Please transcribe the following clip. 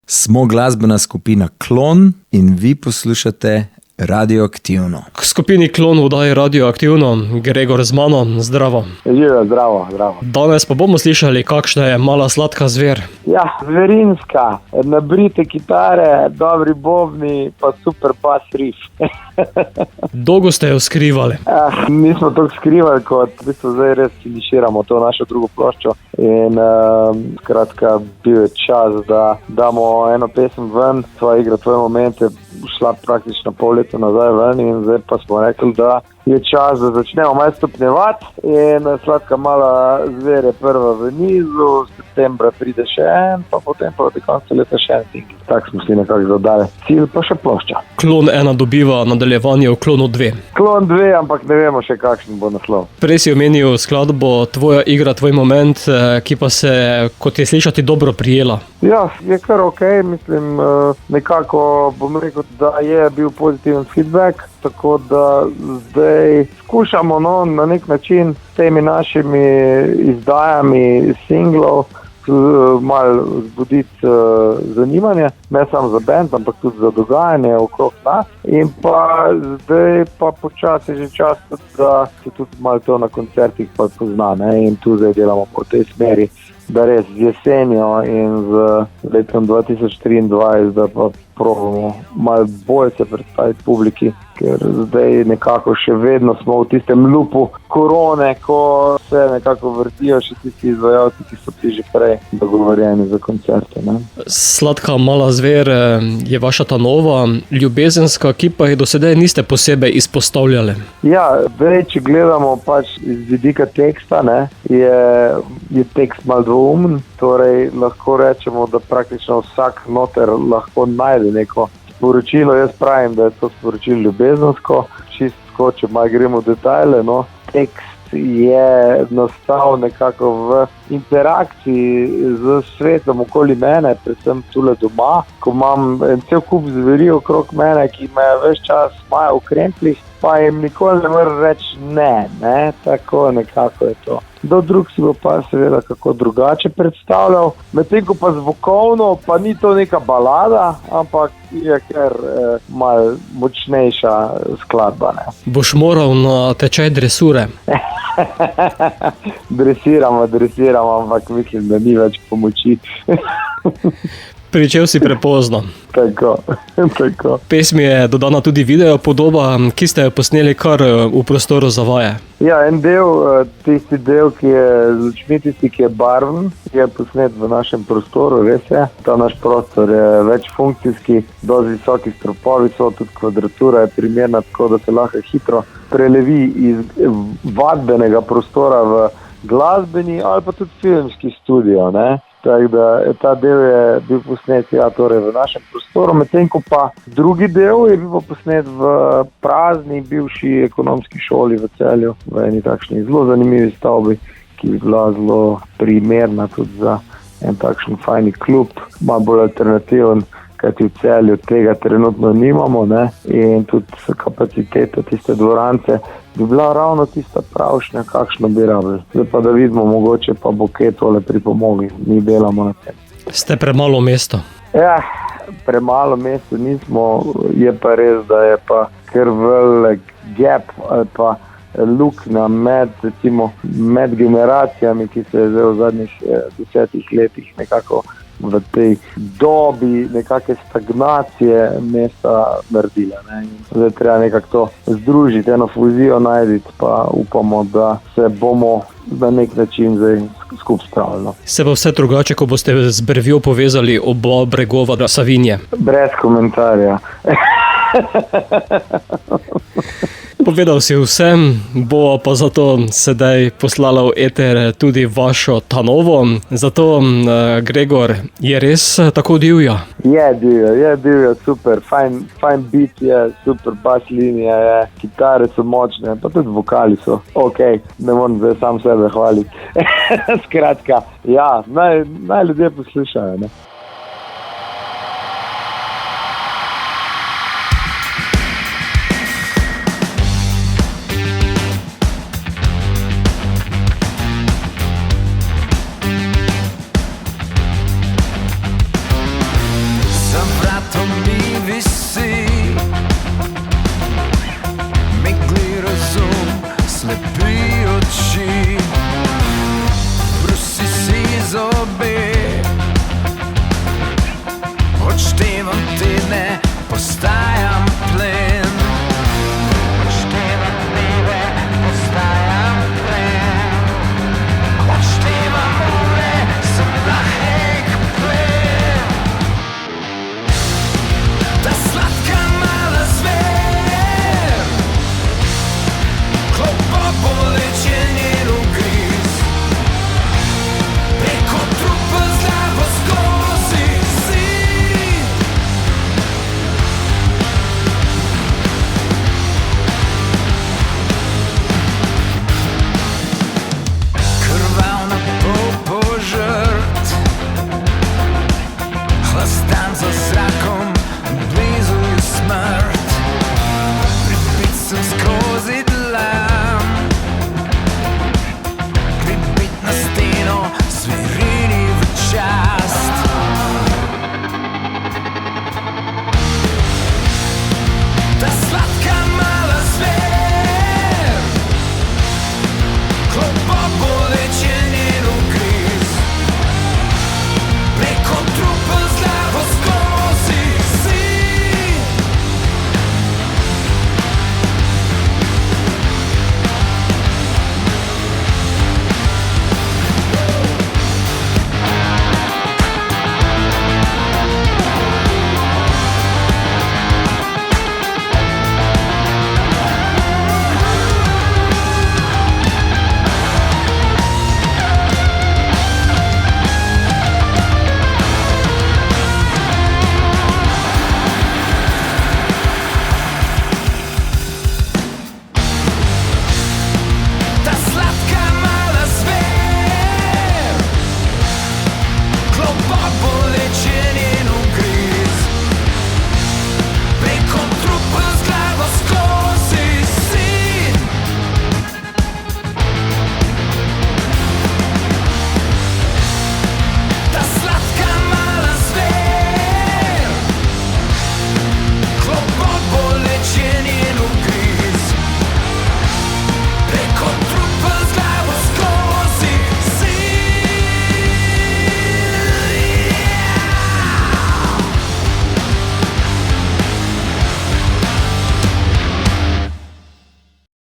Smo glasbena skupina Klon in vi poslušate Radioaktivno. K skupini Klon vdaje Radioaktivno, Gregor z mano, zdravo. Živijo, zdravo. Danes pa bomo slišali, kakšna je mala sladka zver. Ja, zverinska, nabrite kitare, dobri bobni, pa super bas riff. Dolgo ste jo skrivali? Nismo toliko skrivali, kot v bistvu zdaj res finiširamo to našo drugo ploščo. In skratka, bil je čas, da damo eno pesem ven, Tvoja igra, tvoj moment je šla praktično pol leta nazaj ven in zdaj pa smo rekli, da je čas, da začnemo malo stopnjevati in sladka mala zver je prva v nizu, septembra pride še en, pa potem proti koncu leta še en singl. Tako smo si nekako zadali. Cilj pa še plošča. Klon 1 dobiva nadaljevanje v Klonu 2. Klon 2, ampak ne vemo še kakšen bo naslov. Prej si omenil skladbo Tvoja igra, tvoj moment, ki pa se, kot je slišati, dobro prijela. Ja, je kar okej, mislim, nekako bom rekel, da je bil pozitiven feedback, tako da zdaj skušamo na nek način s temi našimi izdajami singlov malo vzbuditi zanimanje, ne samo za band, ampak tudi za dogajanje okrog nas. In pa zdaj pa počasi že čas, da se tudi malo to na koncertih pa pozna, ne? In tu zdaj delamo po tej smeri, da res z jesenjo in z letom 2023, da pa probamo malo bolj se predstaviti publiki, ker zdaj nekako še vedno smo v tistem lupu korone, ko se nekako vrtijo še tisti izvajalci, ki so ti že prej dogovorjeni za koncerte. Ne? Sladka mala zver je vaša ta nova, ljubezenska, ki pa jih do sedaj niste posebej izpostavljali. Ja, zdaj, če gledamo pač iz vidika teksta, ne, je tekst malo dvoumen, torej lahko rečemo, da praktično vsak noter lahko najde neko sporočilo. Jaz pravim, da je to sporočilo ljubezensko, čistko, če malo gremo v detajle, no. Tekst je nastal nekako v interakciji z svetom okoli mene, predvsem tule doma, ko imam en cel kup zveri okrog mene, ki me ves čas imajo v kremplih, pa jim nikoli ne morem reči ne, tako nekako je to. Do drug si bo pa seveda kako drugače predstavljal, medtem ko pa zvokovno, pa ni to neka balada, ampak je kar malo močnejša skladba. Ne. Boš moral na tečaj dresure? Dresiramo, ampak mislim, da ni več pomoči. Pričel si prepozno. Tako. Pesmi je dodana tudi video podoba, ki ste jo posneli kar v prostoru za vaje. Ja, en del, tisti del, ki je z lučmi, tisti, ki je barven, je posnet v našem prostoru, res je. Ta naš prostor je večfunkcijski, dosti visoki stropovi so, tudi kvadratura je primerna, tako da se lahko hitro prelevi iz vadbenega prostora v glasbeni ali pa tudi filmski studio, ne. Tako da ta del je bil posnet torej v našem prostoru, medtem ko pa drugi del je bil posnet v prazni bivši ekonomski šoli v Celju, v eni takšni zelo zanimivi stavbi, ki bi bila zelo primerna tudi za en takšen fajni klub, malo bolj alternativen, kajti v Celju tega trenutno nimamo, ne, in tudi kapaciteta tiste dvorance bi bila ravno tista pravšnja, kakšno bi rabili. Zdaj pa da vidimo, mogoče pa bo kaj tole pripomogli, mi delamo na tem. Ste premalo mesto? Ja, premalo mesto nismo, je pa res, da je pa kar velik gap ali pa luknja med generacijami, ki se je zdaj v zadnjih 10 letih nekako v tej dobi nekake stagnacije mesta naredila. Ne? Zdaj treba nekako to združiti, eno fuzijo najditi, pa upamo, da se bomo na nek način zdaj skupaj spravili. Se bo vse drugače, ko boste z Brevjo povezali oba bregova Savinje? Brez komentarja. Povedal si vsem, bo pa zato sedaj poslala v eter tudi vašo ta novo. Zato, Gregor, je res tako divja? Je divja, super, fajn beat je, super bas linija je, kitare so močne, pa tudi vokali so. Ok, ne moram zdaj sam sebe hvaliti. Skratka, ja, naj ljudje poslušajo, ne. za zrakom, blizu je smrt. Pripit sem